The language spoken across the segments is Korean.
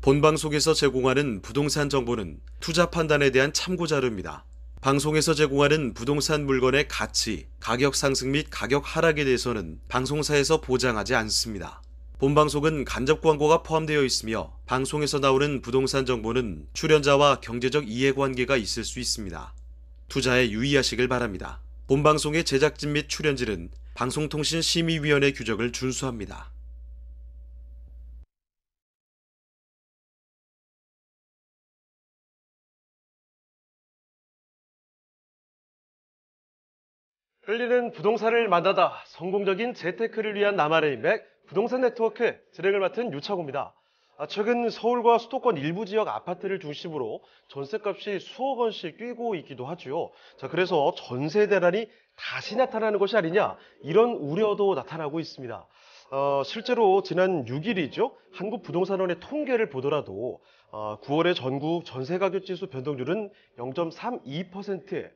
본방송에서 제공하는 부동산 정보는 투자 판단에 대한 참고 자료입니다. 방송에서 제공하는 부동산 물건의 가치, 가격 상승 및 가격 하락에 대해서는 방송사에서 보장하지 않습니다. 본방송은 간접 광고가 포함되어 있으며 방송에서 나오는 부동산 정보는 출연자와 경제적 이해관계가 있을 수 있습니다. 투자에 유의하시길 바랍니다. 본방송의 제작진 및 출연진은 방송통신심의위원회 규정을 준수합니다. 끌리는 부동산을 만나다 성공적인 재테크를 위한 나만의 인맥 부동산 네트워크 진행을 맡은 유창호입니다. 최근 서울과 수도권 일부 지역 아파트를 중심으로 전셋값이 수억 원씩 뛰고 있기도 하죠. 그래서 전세 대란이 다시 나타나는 것이 아니냐 이런 우려도 나타나고 있습니다. 실제로 지난 6일이죠. 한국부동산원의 통계를 보더라도 9월의 전국 전세가격지수 변동률은 0.32%에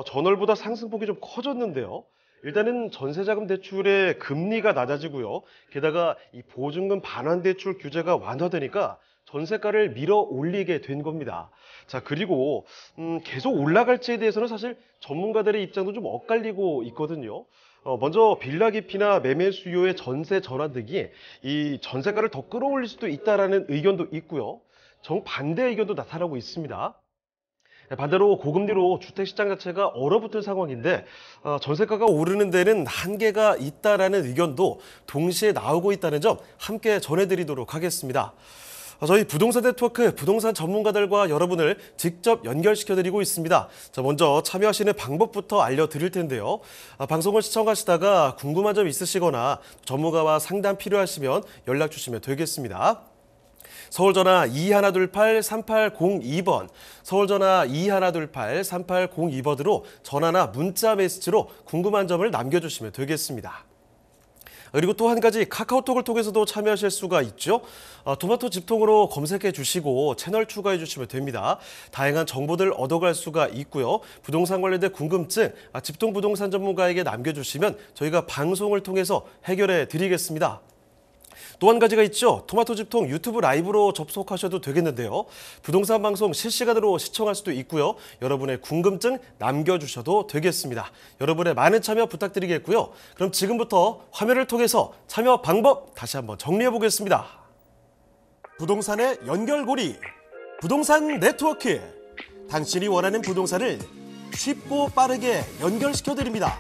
전월보다 상승폭이 좀 커졌는데요. 일단은 전세자금 대출의 금리가 낮아지고요. 게다가 이 보증금 반환 대출 규제가 완화되니까 전세가를 밀어 올리게 된 겁니다. 그리고 계속 올라갈지에 대해서는 사실 전문가들의 입장도 좀 엇갈리고 있거든요. 먼저 빌라 기피나 매매 수요의 전세 전환 등이 이 전세가를 더 끌어올릴 수도 있다라는 의견도 있고요. 정반대 의견도 나타나고 있습니다. 반대로 고금리로 주택시장 자체가 얼어붙은 상황인데 전세가가 오르는 데는 한계가 있다라는 의견도 동시에 나오고 있다는 점 함께 전해드리도록 하겠습니다. 저희 부동산 네트워크 부동산 전문가들과 여러분을 직접 연결시켜드리고 있습니다. 먼저 참여하시는 방법부터 알려드릴 텐데요. 방송을 시청하시다가 궁금한 점 있으시거나 전문가와 상담 필요하시면 연락 주시면 되겠습니다. 서울전화 2128-3802번, 서울전화 2128-3802번으로 전화나 문자 메시지로 궁금한 점을 남겨주시면 되겠습니다. 그리고 또 한 가지 카카오톡을 통해서도 참여하실 수가 있죠. 토마토 집통으로 검색해 주시고 채널 추가해 주시면 됩니다. 다양한 정보들 얻어갈 수가 있고요. 부동산 관련된 궁금증 집통 부동산 전문가에게 남겨주시면 저희가 방송을 통해서 해결해 드리겠습니다. 또 한 가지가 있죠. 토마토 집통 유튜브 라이브로 접속하셔도 되겠는데요. 부동산 방송 실시간으로 시청할 수도 있고요. 여러분의 궁금증 남겨주셔도 되겠습니다. 여러분의 많은 참여 부탁드리겠고요. 그럼 지금부터 화면을 통해서 참여 방법 다시 한번 정리해 보겠습니다. 부동산의 연결고리, 부동산 네트워크. 당신이 원하는 부동산을 쉽고 빠르게 연결시켜드립니다.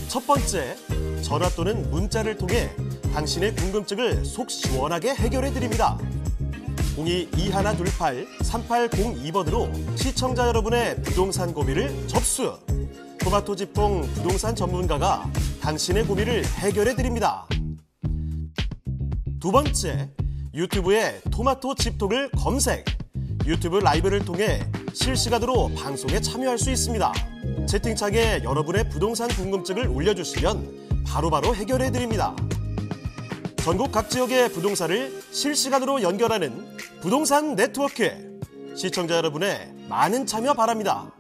첫 번째, 전화 또는 문자를 통해 당신의 궁금증을 속 시원하게 해결해드립니다. 02-2128-3802번으로 시청자 여러분의 부동산 고민을 접수. 토마토 집통 부동산 전문가가 당신의 고민을 해결해드립니다. 두 번째, 유튜브에 토마토 집통을 검색. 유튜브 라이브를 통해 실시간으로 방송에 참여할 수 있습니다. 채팅창에 여러분의 부동산 궁금증을 올려주시면 바로바로 해결해드립니다. 전국 각 지역의 부동산을 실시간으로 연결하는 부동산 네트워크. 시청자 여러분의 많은 참여 바랍니다.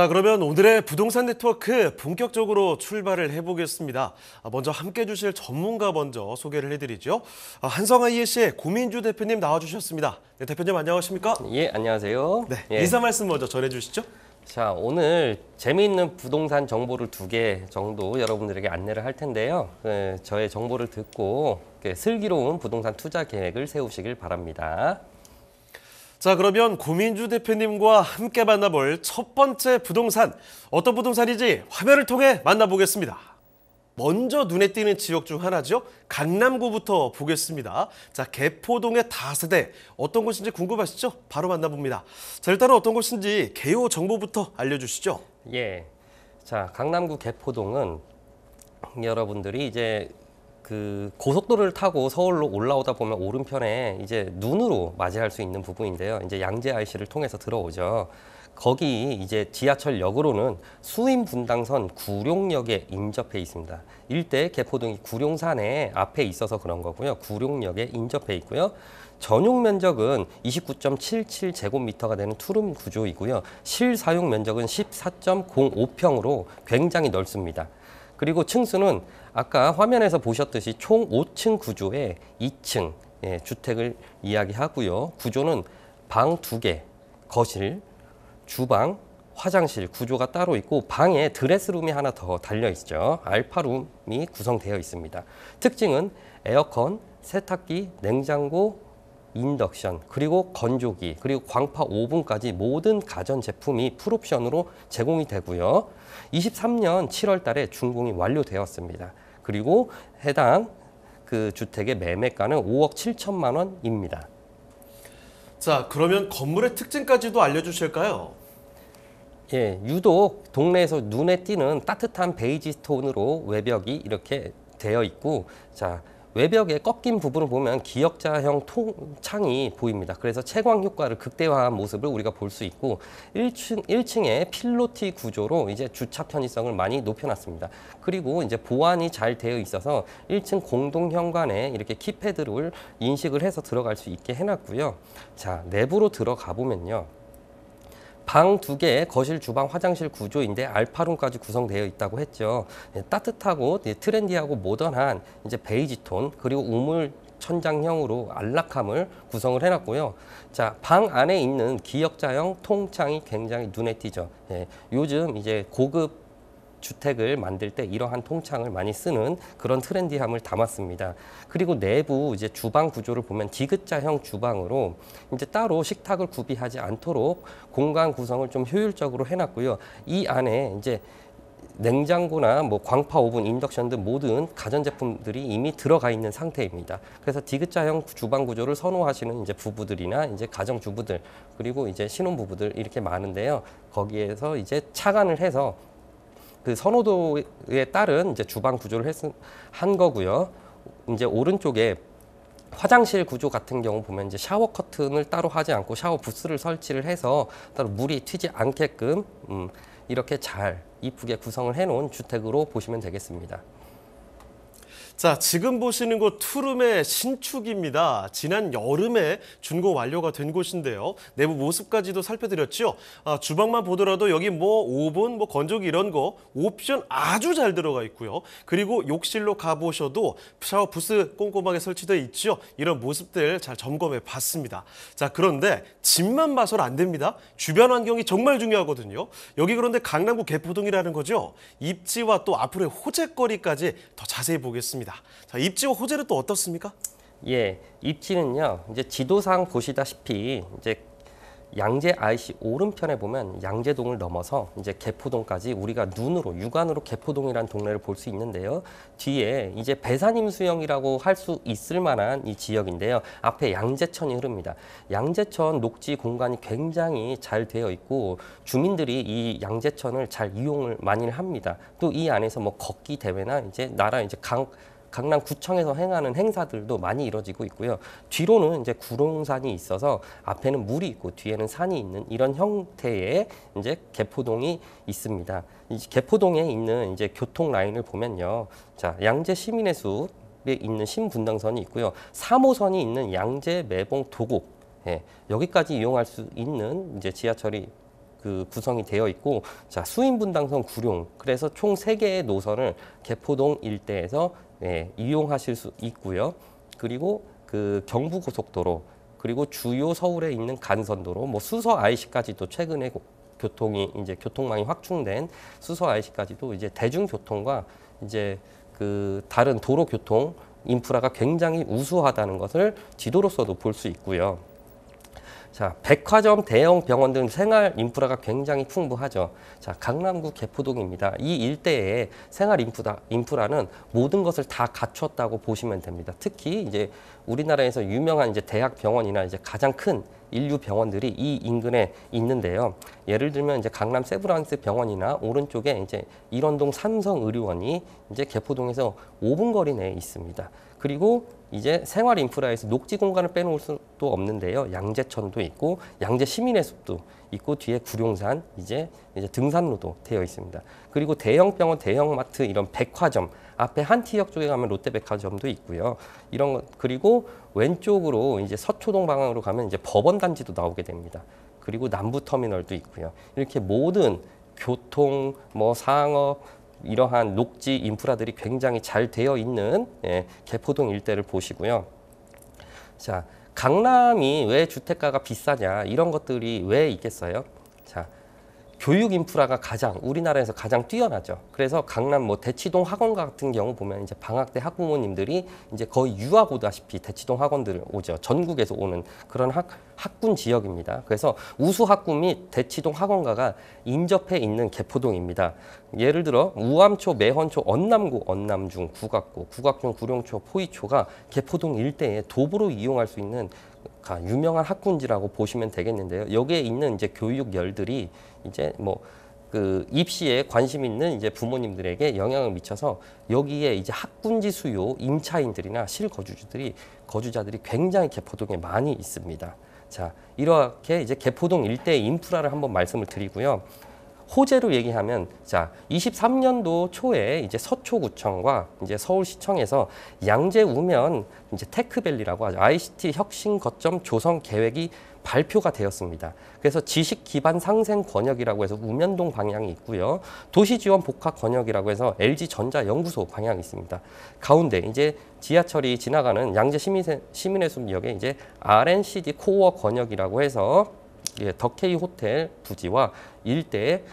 그러면 오늘의 부동산 네트워크 본격적으로 출발을 해보겠습니다. 먼저 함께 해주실 전문가 먼저 소개를 해드리죠. 한성IEC의 고민주 대표님 나와주셨습니다. 네, 대표님 안녕하십니까? 예, 안녕하세요. 네, 예. 인사 말씀 먼저 전해주시죠. 오늘 재미있는 부동산 정보를 2개 정도 여러분들에게 안내를 할 텐데요. 저의 정보를 듣고 슬기로운 부동산 투자 계획을 세우시길 바랍니다. 그러면 고민주 대표님과 함께 만나볼 첫 번째 부동산, 어떤 부동산인지 화면을 통해 만나보겠습니다. 먼저 눈에 띄는 지역 중 하나죠. 강남구부터 보겠습니다. 개포동의 다세대, 어떤 곳인지 궁금하시죠? 바로 만나봅니다. 일단은 어떤 곳인지 개요 정보부터 알려주시죠. 예, 강남구 개포동은 여러분들이 이제 고속도로를 타고 서울로 올라오다 보면 오른편에 이제 눈으로 맞이할 수 있는 부분인데요. 이제 양재 IC를 통해서 들어오죠. 거기 이제 지하철역으로는 수인분당선 구룡역에 인접해 있습니다. 일대 개포동이 구룡산에 앞에 있어서 그런 거고요. 구룡역에 인접해 있고요. 전용 면적은 29.77제곱미터가 되는 투룸 구조이고요. 실사용 면적은 14.05평으로 굉장히 넓습니다. 그리고 층수는 아까 화면에서 보셨듯이 총 5층 구조의 2층 주택을 이야기하고요. 구조는 방 2개, 거실, 주방, 화장실 구조가 따로 있고 방에 드레스룸이 하나 더 달려 있죠. 알파룸이 구성되어 있습니다. 특징은 에어컨, 세탁기, 냉장고, 인덕션, 그리고 건조기, 그리고 광파 오븐까지 모든 가전 제품이 풀옵션으로 제공이 되고요. 23년 7월 달에 준공이 완료되었습니다. 그리고 해당 그 주택의 매매가는 5억 7천만 원입니다. 자, 그러면 건물의 특징까지도 알려주실까요? 예, 유독 동네에서 눈에 띄는 따뜻한 베이지 톤으로 외벽이 이렇게 되어 있고, 자, 외벽의 꺾인 부분을 보면 기역자형 창이 보입니다. 그래서 채광 효과를 극대화한 모습을 우리가 볼 수 있고 1층에 필로티 구조로 이제 주차 편의성을 많이 높여놨습니다. 그리고 이제 보안이 잘 되어 있어서 1층 공동 현관에 이렇게 키패드를 인식을 해서 들어갈 수 있게 해놨고요. 자, 내부로 들어가 보면요. 방 2개, 거실, 주방, 화장실 구조인데 알파룸까지 구성되어 있다고 했죠. 따뜻하고 트렌디하고 모던한 이제 베이지 톤, 그리고 우물 천장형으로 안락함을 구성을 해놨고요. 자, 방 안에 있는 기역자형 통창이 굉장히 눈에 띄죠. 요즘 이제 고급 주택을 만들 때 이러한 통창을 많이 쓰는 그런 트렌디함을 담았습니다. 그리고 내부 이제 주방 구조를 보면 디귿자형 주방으로 이제 따로 식탁을 구비하지 않도록 공간 구성을 좀 효율적으로 해놨고요. 이 안에 이제 냉장고나 뭐 광파 오븐, 인덕션 등 모든 가전제품들이 이미 들어가 있는 상태입니다. 그래서 디귿자형 주방 구조를 선호하시는 이제 부부들이나 이제 가정주부들, 그리고 이제 신혼부부들 이렇게 많은데요. 거기에서 이제 착안을 해서 그 선호도에 따른 이제 주방 구조를 한 거고요. 이제 오른쪽에 화장실 구조 같은 경우 보면 이제 샤워 커튼을 따로 하지 않고 샤워 부스를 설치를 해서 따로 물이 튀지 않게끔 이렇게 잘 이쁘게 구성을 해놓은 주택으로 보시면 되겠습니다. 자, 지금 보시는 곳 투룸의 신축입니다. 지난 여름에 준공 완료가 된 곳인데요. 내부 모습까지도 살펴드렸죠. 주방만 보더라도 여기 뭐 오븐, 뭐 건조기 이런 거 옵션 아주 잘 들어가 있고요. 그리고 욕실로 가보셔도 샤워 부스 꼼꼼하게 설치되어 있죠. 이런 모습들 잘 점검해 봤습니다. 자, 그런데 집만 봐서는 안 됩니다. 주변 환경이 정말 중요하거든요. 여기 그런데 강남구 개포동이라는 거죠. 입지와 또 앞으로의 호재거리까지 더 자세히 보겠습니다. 자, 입지와 호재는 또 어떻습니까? 예, 입지는요. 이제 지도상 보시다시피 이제 양재 IC 오른편에 보면 양재동을 넘어서 이제 개포동까지 우리가 눈으로 육안으로 개포동이라는 동네를 볼 수 있는데요. 뒤에 이제 배산임수형이라고 할 수 있을 만한 이 지역인데요. 앞에 양재천이 흐릅니다. 양재천 녹지 공간이 굉장히 잘 되어 있고 주민들이 이 양재천을 잘 이용을 많이 합니다. 또 이 안에서 뭐 걷기 대회나 이제 나라 이제 강남구청에서 행하는 행사들도 많이 이루어지고 있고요. 뒤로는 이제 구룡산이 있어서 앞에는 물이 있고 뒤에는 산이 있는 이런 형태의 이제 개포동이 있습니다. 이 개포동에 있는 이제 교통 라인을 보면요. 자, 양재 시민의 숲에 있는 신분당선이 있고요. 3호선이 있는 양재 매봉 도곡, 여기까지 이용할 수 있는 이제 지하철이 구성이 되어 있고, 자, 수인분당선 구룡, 그래서 총 3개의 노선을 개포동 일대에서 이용하실 수 있고요. 그리고 그 경부고속도로, 그리고 주요 서울에 있는 간선도로, 뭐 수서 IC까지도 최근에 교통망이 확충된 수서 IC까지도 이제 대중교통과 이제 그 다른 도로 교통 인프라가 굉장히 우수하다는 것을 지도로서도 볼 수 있고요. 자, 백화점, 대형 병원 등 생활 인프라가 굉장히 풍부하죠. 자, 강남구 개포동입니다. 이 일대의 생활 인프라는 모든 것을 다 갖췄다고 보시면 됩니다. 특히 이제 우리나라에서 유명한 이제 대학 병원이나 이제 가장 큰 인류 병원들이 이 인근에 있는데요. 예를 들면 이제 강남 세브란스 병원이나 오른쪽에 이제 일원동 삼성의료원이 이제 개포동에서 5분 거리 내에 있습니다. 그리고 이제 생활 인프라에서 녹지 공간을 빼놓을 수도 없는데요. 양재천도 있고 양재 시민의 숲도 있고 뒤에 구룡산 이제 등산로도 되어 있습니다. 그리고 대형 병원, 대형 마트 이런 백화점 앞에 한티역 쪽에 가면 롯데백화점도 있고요. 이런 것 그리고 왼쪽으로 이제 서초동 방향으로 가면 이제 법원 단지도 나오게 됩니다. 그리고 남부 터미널도 있고요. 이렇게 모든 교통, 뭐 상업, 이러한 녹지 인프라들이 굉장히 잘 되어 있는 개포동 일대를 보시고요. 자, 강남이 왜 주택가가 비싸냐 이런 것들이 왜 있겠어요? 자, 교육 인프라가 우리나라에서 가장 뛰어나죠. 그래서 강남 뭐 대치동 학원가 같은 경우 보면 이제 방학 때 학부모님들이 이제 거의 유학 오다시피 대치동 학원들을 오죠. 전국에서 오는 그런 학군 지역입니다. 그래서 우수 학군 및 대치동 학원가가 인접해 있는 개포동입니다. 예를 들어 우암초, 매헌초, 언남구, 언남중, 국악고, 국악중, 구룡초, 포이초가 개포동 일대에 도보로 이용할 수 있는 유명한 학군지라고 보시면 되겠는데요. 여기에 있는 이제 교육열들이 이제 뭐 그 입시에 관심 있는 이제 부모님들에게 영향을 미쳐서 여기에 이제 학군지 수요 임차인들이나 거주자들이 굉장히 개포동에 많이 있습니다. 자, 이렇게 이제 개포동 일대의 인프라를 한번 말씀을 드리고요. 호재로 얘기하면 자, 23년도 초에 이제 서초구청과 이제 서울시청에서 양재 우면 이제 테크밸리라고 하죠. ICT 혁신 거점 조성 계획이 발표가 되었습니다. 그래서 지식 기반 상생 권역이라고 해서 우면동 방향이 있고요. 도시 지원 복합 권역이라고 해서 LG 전자 연구소 방향이 있습니다. 가운데 이제 지하철이 지나가는 양재 시민의 숲역에 이제 RNCD 코어 권역이라고 해서 덕케이 호텔 부지와 일대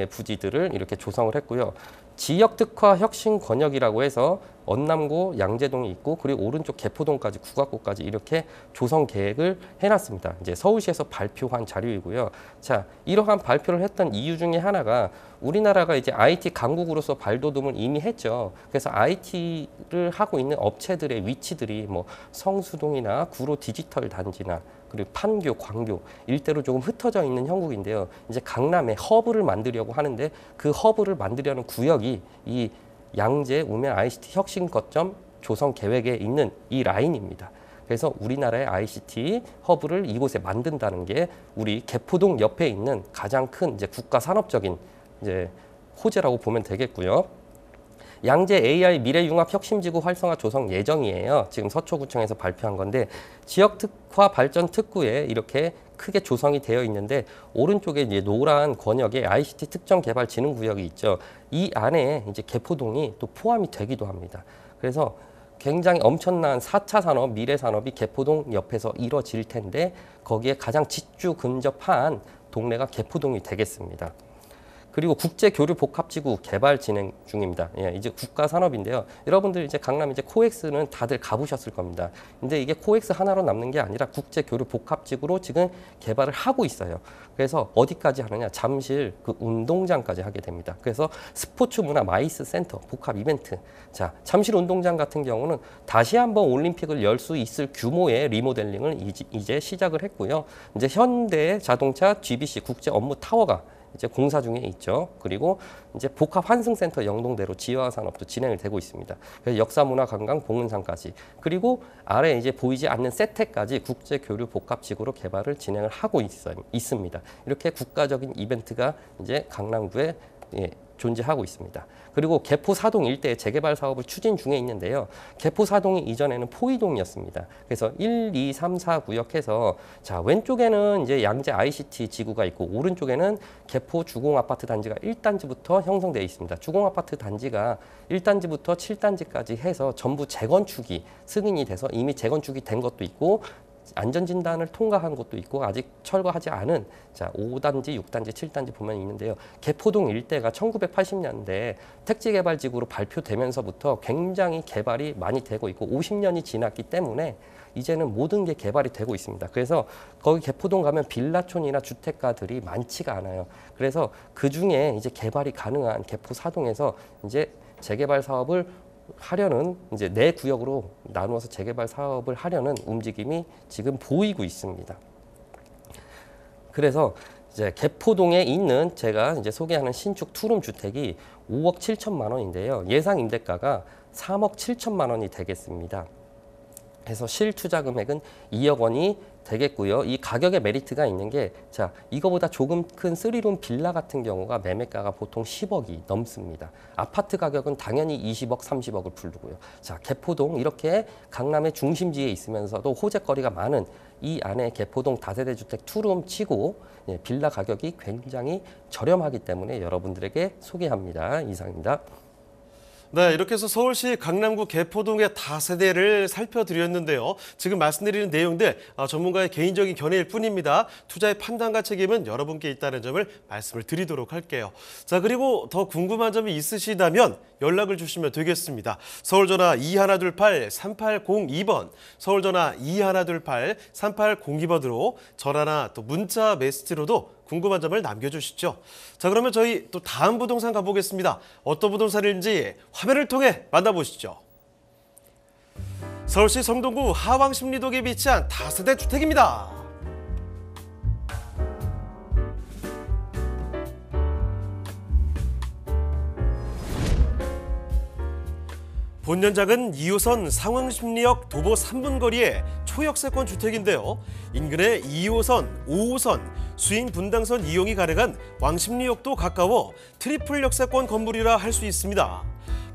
부지들을 이렇게 조성을 했고요. 지역 특화 혁신 권역이라고 해서 언남구, 양재동이 있고 그리고 오른쪽 개포동까지 국악고까지 이렇게 조성 계획을 해놨습니다. 이제 서울시에서 발표한 자료이고요. 자, 이러한 발표를 했던 이유 중에 하나가 우리나라가 이제 IT 강국으로서 발돋움을 이미 했죠. 그래서 IT를 하고 있는 업체들의 위치들이 뭐 성수동이나 구로 디지털 단지나 그리고 판교, 광교 일대로 조금 흩어져 있는 형국인데요. 이제 강남에 허브를 만들려고 하는데 그 허브를 만들려는 구역이 이 양재 우면 ICT 혁신 거점 조성 계획에 있는 이 라인입니다. 그래서 우리나라의 ICT 허브를 이곳에 만든다는 게 우리 개포동 옆에 있는 가장 큰 이제 국가 산업적인 이제 호재라고 보면 되겠고요. 양재 AI 미래융합혁신지구 활성화 조성 예정이에요. 지금 서초구청에서 발표한 건데 지역 특화 발전 특구에 이렇게 크게 조성이 되어 있는데 오른쪽에 이제 노란 권역에 ICT 특정 개발 진흥 구역이 있죠. 이 안에 이제 개포동이 또 포함이 되기도 합니다. 그래서 굉장히 엄청난 4차 산업, 미래 산업이 개포동 옆에서 이뤄질 텐데 거기에 가장 직주 근접한 동네가 개포동이 되겠습니다. 그리고 국제교류 복합지구 개발 진행 중입니다. 예, 이제 국가 산업인데요. 여러분들 이제 강남 이제 코엑스는 다들 가보셨을 겁니다. 근데 이게 코엑스 하나로 남는 게 아니라 국제교류 복합지구로 지금 개발을 하고 있어요. 그래서 어디까지 하느냐? 잠실 그 운동장까지 하게 됩니다. 그래서 스포츠 문화 마이스 센터 복합 이벤트. 자, 잠실 운동장 같은 경우는 다시 한번 올림픽을 열 수 있을 규모의 리모델링을 이제 시작을 했고요. 이제 현대 자동차 GBC 국제 업무 타워가 이제 공사 중에 있죠. 그리고 이제 복합 환승센터 영동대로 지하 산업도 진행이 되고 있습니다. 그래서 역사문화관광 봉은상까지 그리고 아래 이제 보이지 않는 세택까지 국제교류 복합지구로 개발을 진행을 하고 있습니다. 이렇게 국가적인 이벤트가 이제 강남구에 존재하고 있습니다. 그리고 개포 사동 일대의 재개발 사업을 추진 중에 있는데요. 개포 사동이 이전에는 포이동이었습니다. 그래서 1, 2, 3, 4 구역해서 자, 왼쪽에는 이제 양재 ICT 지구가 있고 오른쪽에는 개포 주공 아파트 단지가 1단지부터 형성되어 있습니다. 주공 아파트 단지가 1단지부터 7단지까지 해서 전부 재건축이 승인이 돼서 이미 재건축이 된 것도 있고 안전진단을 통과한 곳도 있고 아직 철거하지 않은 자 5단지, 6단지, 7단지 보면 있는데요. 개포동 일대가 1980년대 택지개발지구로 발표되면서부터 굉장히 개발이 많이 되고 있고 50년이 지났기 때문에 이제는 모든 게 개발이 되고 있습니다. 그래서 거기 개포동 가면 빌라촌이나 주택가들이 많지가 않아요. 그래서 그 중에 이제 개발이 가능한 개포 사동에서 이제 재개발 사업을 하려는 이제 네 구역으로 나누어서 재개발 사업을 하려는 움직임이 지금 보이고 있습니다. 그래서 이제 개포동에 있는 제가 이제 소개하는 신축 투룸 주택이 5억 7천만 원인데요. 예상 임대가가 3억 7천만 원이 되겠습니다. 그래서 실투자 금액은 2억 원이 되겠고요. 이 가격의 메리트가 있는 게 자, 이거보다 조금 큰 3룸 빌라 같은 경우가 매매가가 보통 10억이 넘습니다. 아파트 가격은 당연히 20억, 30억을 부르고요. 자, 개포동 이렇게 강남의 중심지에 있으면서도 호재거리가 많은 이 안에 개포동 다세대 주택 투룸 치고 빌라 가격이 굉장히 저렴하기 때문에 여러분들에게 소개합니다. 이상입니다. 네, 이렇게 해서 서울시 강남구 개포동의 다세대를 살펴드렸는데요. 지금 말씀드리는 내용들 전문가의 개인적인 견해일 뿐입니다. 투자의 판단과 책임은 여러분께 있다는 점을 말씀을 드리도록 할게요. 자, 그리고 더 궁금한 점이 있으시다면 연락을 주시면 되겠습니다. 서울전화 2128-3802번, 서울전화 2128-3802번으로 전화나 또 문자 메시지로도 궁금한 점을 남겨주시죠. 자, 그러면 저희 또 다음 부동산 가보겠습니다. 어떤 부동산인지 화면을 통해 만나보시죠. 서울시 성동구 하왕십리동에 위치한 다세대 주택입니다. 본연작은 2호선 상황심리역 도보 3분 거리의 초역세권 주택인데요. 인근에 2호선, 5호선, 수인 분당선 이용이 가능한 왕십리역도 가까워 트리플 역세권 건물이라 할 수 있습니다.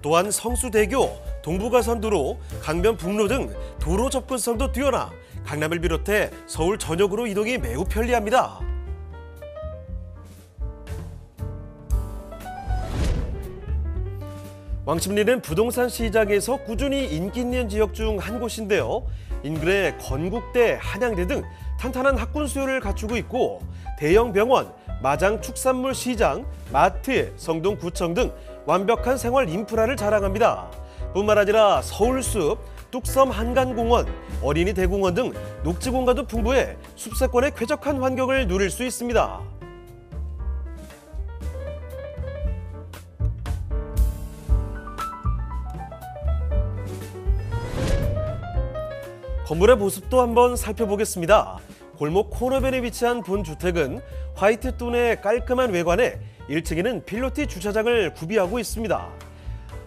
또한 성수대교, 동부가선도로, 강변북로 등 도로 접근성도 뛰어나 강남을 비롯해 서울 전역으로 이동이 매우 편리합니다. 왕십리는 부동산 시장에서 꾸준히 인기 있는 지역 중 한 곳인데요. 인근에 건국대, 한양대 등 탄탄한 학군 수요를 갖추고 있고 대형 병원, 마장 축산물 시장, 마트, 성동구청 등 완벽한 생활 인프라를 자랑합니다. 뿐만 아니라 서울숲, 뚝섬 한간공원, 어린이 대공원 등 녹지 공간도 풍부해 숲세권의 쾌적한 환경을 누릴 수 있습니다. 건물의 모습도 한번 살펴보겠습니다. 골목 코너변에 위치한 본 주택은 화이트톤의 깔끔한 외관에 1층에는 필로티 주차장을 구비하고 있습니다.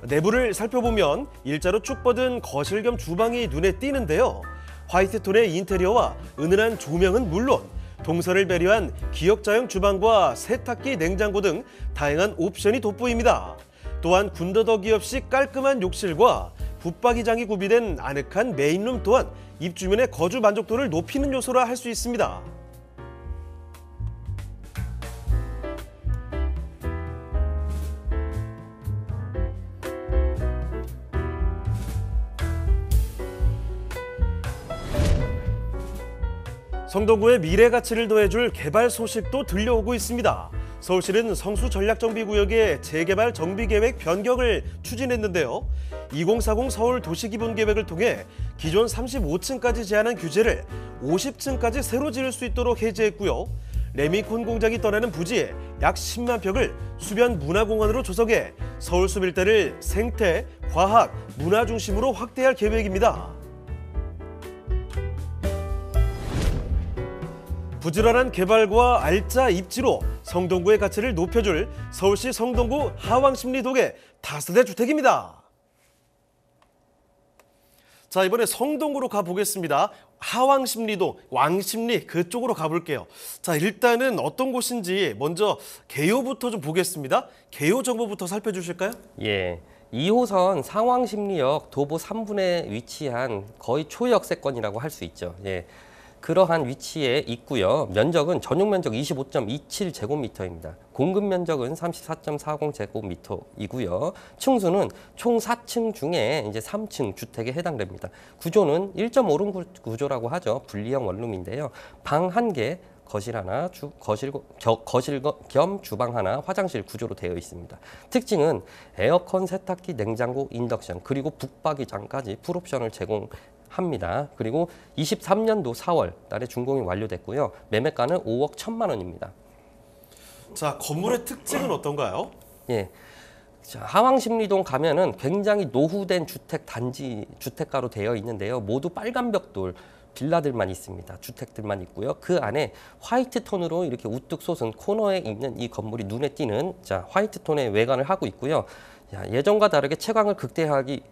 내부를 살펴보면 일자로 쭉 뻗은 거실 겸 주방이 눈에 띄는데요. 화이트톤의 인테리어와 은은한 조명은 물론 동선을 배려한 기역자형 주방과 세탁기, 냉장고 등 다양한 옵션이 돋보입니다. 또한 군더더기 없이 깔끔한 욕실과 붙박이장이 구비된 아늑한 메인룸 또한 입주민의 거주 만족도를 높이는 요소라 할 수 있습니다. 성동구의 미래 가치를 더해줄 개발 소식도 들려오고 있습니다. 서울시는 성수 전략정비구역의 재개발 정비계획 변경을 추진했는데요. 2040 서울 도시기본계획을 통해 기존 35층까지 제한한 규제를 50층까지 새로 지을 수 있도록 해제했고요. 레미콘 공장이 떠나는 부지에 약 10만 평을 수변 문화공원으로 조성해 서울숲 일대를 생태, 과학, 문화 중심으로 확대할 계획입니다. 부지런한 개발과 알짜 입지로 성동구의 가치를 높여줄 서울시 성동구 하왕십리동의 다세대 주택입니다. 자, 이번에 성동구로 가보겠습니다. 하왕십리동, 왕십리 그쪽으로 가볼게요. 자, 일단은 어떤 곳인지 먼저 개요부터 좀 보겠습니다. 개요 정보부터 살펴주실까요? 예. 2호선 상황심리역 도보 3분에 위치한 거의 초역세권이라고 할 수 있죠. 예. 그러한 위치에 있고요. 면적은 전용 면적 25.27제곱미터입니다. 공급 면적은 34.40제곱미터이고요. 층수는 총 4층 중에 이제 3층 주택에 해당됩니다. 구조는 1.5룸 구조라고 하죠. 분리형 원룸인데요. 방 1개, 거실 하나, 거실 겸 주방 하나, 화장실 구조로 되어 있습니다. 특징은 에어컨, 세탁기, 냉장고, 인덕션, 그리고 북박이장까지 풀옵션을 제공합니다. 그리고 23년도 4월 달에 준공이 완료됐고요. 매매가는 5억 1천만 원입니다. 자, 건물의 특징은 어떤가요? 예. 자, 하왕십리동 가면은 굉장히 노후된 주택 단지 주택가로 되어 있는데요. 모두 빨간 벽돌 빌라들만 있습니다. 주택들만 있고요. 그 안에 화이트 톤으로 이렇게 우뚝 솟은 코너에 있는 이 건물이 눈에 띄는 화이트 톤의 외관을 하고 있고요. 예전과 다르게 채광을 극대화하기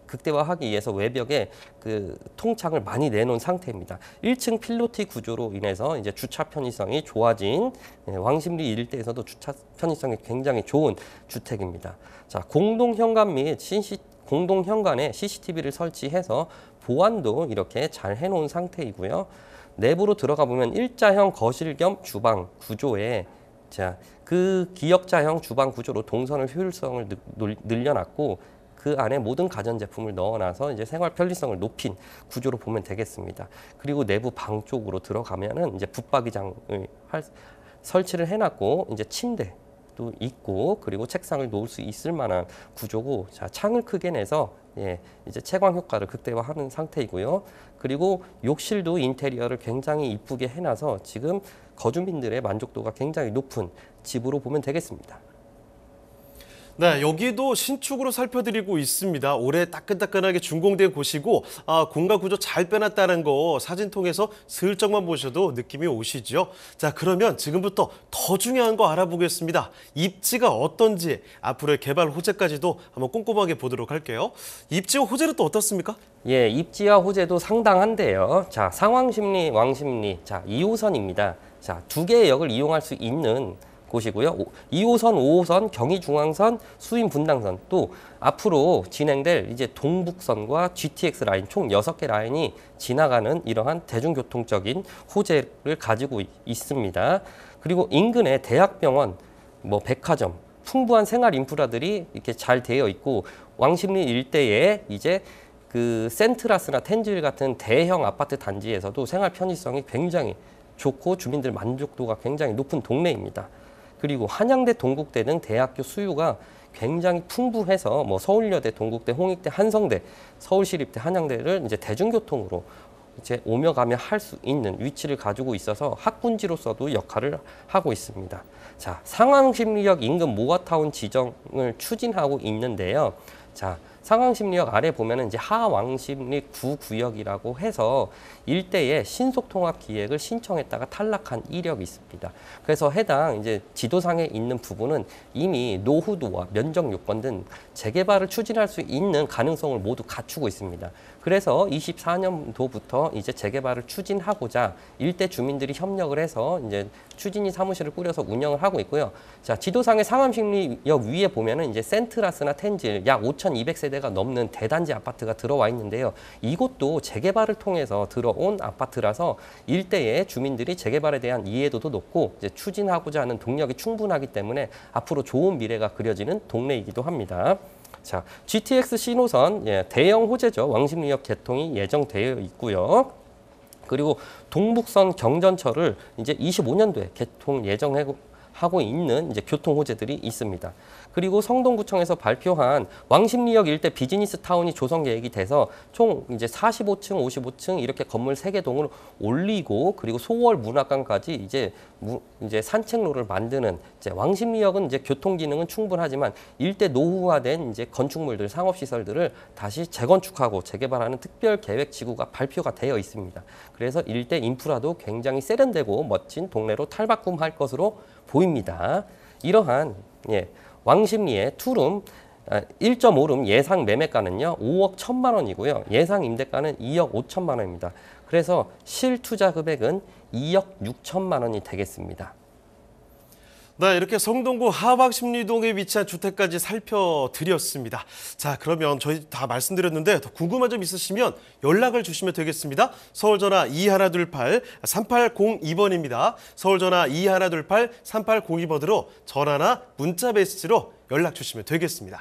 위해서 외벽에 그 통창을 많이 내놓은 상태입니다. 1층 필로티 구조로 인해서 이제 주차 편의성이 좋아진 왕십리 일대에서도 주차 편의성이 굉장히 좋은 주택입니다. 자, 공동 현관 및 공동 현관에 CCTV를 설치해서 보완도 이렇게 잘 해놓은 상태이고요. 내부로 들어가 보면 일자형 거실 겸 주방 구조에 그 기역자형 주방 구조로 동선을 효율성을 늘려놨고 그 안에 모든 가전제품을 넣어놔서 이제 생활 편리성을 높인 구조로 보면 되겠습니다. 그리고 내부 방 쪽으로 들어가면은 이제 붙박이장을 설치를 해놨고 이제 침대도 있고 그리고 책상을 놓을 수 있을 만한 구조고 창을 크게 내서 이제 채광 효과를 극대화하는 상태이고요. 그리고 욕실도 인테리어를 굉장히 이쁘게 해놔서 지금 거주민들의 만족도가 굉장히 높은 집으로 보면 되겠습니다. 네, 여기도 신축으로 살펴드리고 있습니다. 올해 따끈따끈하게 준공된 곳이고 공간 구조 잘 빼놨다는 거 사진 통해서 슬쩍만 보셔도 느낌이 오시죠? 자, 그러면 지금부터 더 중요한 거 알아보겠습니다. 입지가 어떤지 앞으로의 개발 호재까지도 한번 꼼꼼하게 보도록 할게요. 입지와 호재는 또 어떻습니까? 예, 입지와 호재도 상당한데요. 자, 상왕십리, 왕십리, 2호선입니다. 자, 두 개의 역을 이용할 수 있는 곳이고요. 2호선, 5호선, 경의중앙선, 수인분당선 또 앞으로 진행될 이제 동북선과 GTX 라인 총 6개 라인이 지나가는 이러한 대중교통적인 호재를 가지고 있습니다. 그리고 인근에 대학병원, 백화점, 풍부한 생활 인프라들이 이렇게 잘 되어 있고 왕십리 일대에 이제 그 센트라스나 텐즈일 같은 대형 아파트 단지에서도 생활 편의성이 굉장히 좋고 주민들 만족도가 굉장히 높은 동네입니다. 그리고 한양대, 동국대 등 대학교 수요가 굉장히 풍부해서 서울여대, 동국대, 홍익대, 한성대, 서울시립대, 한양대를 이제 대중교통으로 이제 오며 가며 할 수 있는 위치를 가지고 있어서 학군지로서도 역할을 하고 있습니다. 자, 상황심리역 인근 모아타운 지정을 추진하고 있는데요. 자, 상황심리역 아래 보면은 이제 하왕십리 9구역이라고 해서 일대에 신속통합 기획을 신청했다가 탈락한 이력이 있습니다. 그래서 해당 이제 지도상에 있는 부분은 이미 노후도와 면적 요건 등 재개발을 추진할 수 있는 가능성을 모두 갖추고 있습니다. 그래서 24년도부터 이제 재개발을 추진하고자 일대 주민들이 협력을 해서 이제 추진위 사무실을 꾸려서 운영을 하고 있고요. 자, 지도상의 상암심리역 위에 보면은 이제 센트라스나 텐질 약 5,200세대가 넘는 대단지 아파트가 들어와 있는데요. 이곳도 재개발을 통해서 들어온 아파트라서 일대의 주민들이 재개발에 대한 이해도도 높고 이제 추진하고자 하는 동력이 충분하기 때문에 앞으로 좋은 미래가 그려지는 동네이기도 합니다. 자, GTX 신호선 대형 호재죠. 왕십리역 개통이 예정되어 있고요. 그리고 동북선 경전철을 이제 25년도에 개통 예정하고 있는 이제 교통 호재들이 있습니다. 그리고 성동구청에서 발표한 왕십리역 일대 비즈니스 타운이 조성 계획이 돼서 총 이제 45층, 55층 이렇게 건물 3개 동을 올리고 그리고 소월 문화관까지 이제 산책로를 만드는 이제 왕십리역은 이제 교통 기능은 충분하지만 일대 노후화된 이제 건축물들, 상업시설들을 다시 재건축하고 재개발하는 특별 계획 지구가 발표가 되어 있습니다. 그래서 일대 인프라도 굉장히 세련되고 멋진 동네로 탈바꿈할 것으로 보입니다. 이러한 왕십리의 투룸 1.5룸 예상 매매가는요 5억 1천만 원이고요. 예상 임대가는 2억 5천만 원입니다. 그래서 실투자 금액은 2억 6천만 원이 되겠습니다. 네, 이렇게 성동구 하왕십리동에 위치한 주택까지 살펴드렸습니다. 자, 그러면 저희 다 말씀드렸는데 더 궁금한 점 있으시면 연락을 주시면 되겠습니다. 서울전화 2128-3802번입니다. 서울전화 2128-3802번으로 전화나 문자 메시지로 연락 주시면 되겠습니다.